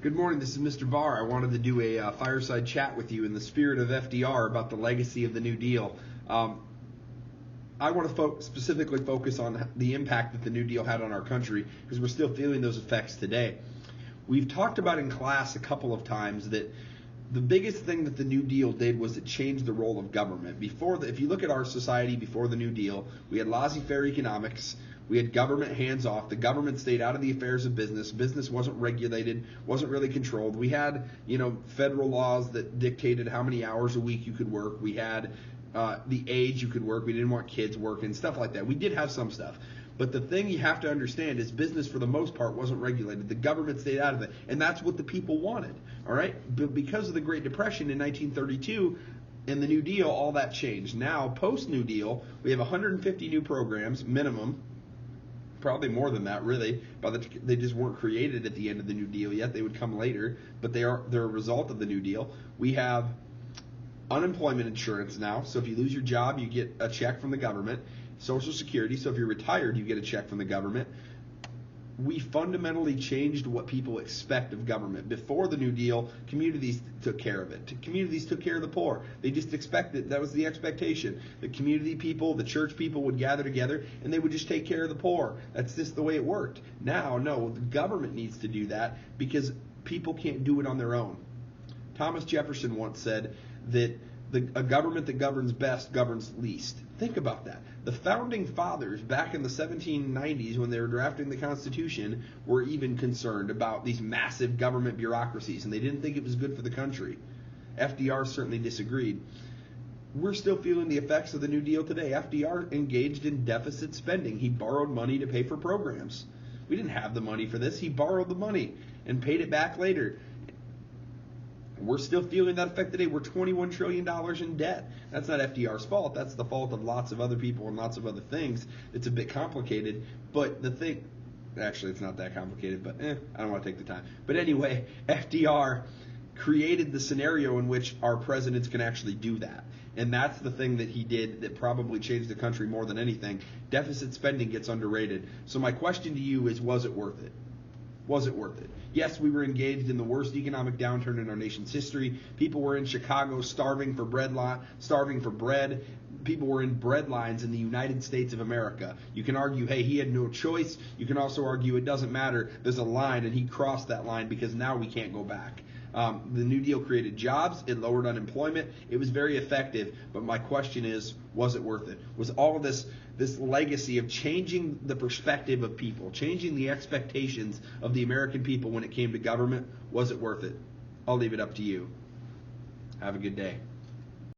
Good morning, this is Mr. Barr. I wanted to do a fireside chat with you in the spirit of FDR about the legacy of the New Deal. I want to specifically focus on the impact that the New Deal had on our country because we're still feeling those effects today. We've talked about in class a couple of times that the biggest thing that the New Deal did was it changed the role of government. If you look at our society before the New Deal, we had laissez-faire economics. We had government hands-off. The government stayed out of the affairs of business. Business wasn't regulated, wasn't really controlled. We had, federal laws that dictated how many hours a week you could work. We had the age you could work. We didn't want kids working, stuff like that. We did have some stuff. But the thing you have to understand is business, for the most part, wasn't regulated. The government stayed out of it, and that's what the people wanted, all right? But because of the Great Depression in 1932 and the New Deal, all that changed. Now, post-New Deal, we have 150 new programs, minimum, probably more than that, really. They just weren't created at the end of the New Deal yet. They would come later, but they're a result of the New Deal. We have unemployment insurance now, so if you lose your job, you get a check from the government. Social Security, so if you're retired, you get a check from the government. We fundamentally changed what people expect of government. Before the New Deal, communities took care of it. Communities took care of the poor. They just expected, that was the expectation. The community people, the church people would gather together and they would just take care of the poor. That's just the way it worked. Now, no, the government needs to do that because people can't do it on their own. Thomas Jefferson once said that a government that governs best governs least. Think about that. The founding fathers back in the 1790s when they were drafting the Constitution were even concerned about these massive government bureaucracies, and they didn't think it was good for the country. FDR certainly disagreed. We're still feeling the effects of the New Deal today. FDR engaged in deficit spending. He borrowed money to pay for programs. We didn't have the money for this. He borrowed the money and paid it back later. We're still feeling that effect today. We're $21 trillion in debt. That's not FDR's fault. That's the fault of lots of other people and lots of other things. It's a bit complicated. But actually, it's not that complicated, but I don't want to take the time. But anyway, FDR created the scenario in which our presidents can actually do that. And that's the thing that he did that probably changed the country more than anything. Deficit spending gets underrated. So my question to you is, was it worth it? Was it worth it? Yes, we were engaged in the worst economic downturn in our nation's history. People were in Chicago starving for bread. People were in bread lines in the United States of America. You can argue, hey, he had no choice. You can also argue it doesn't matter. There's a line, and he crossed that line because now we can't go back. The New Deal created jobs. It lowered unemployment. It was very effective. But my question is, was it worth it? Was all of this legacy of changing the perspective of people, changing the expectations of the American people when it came to government, was it worth it? I'll leave it up to you. Have a good day.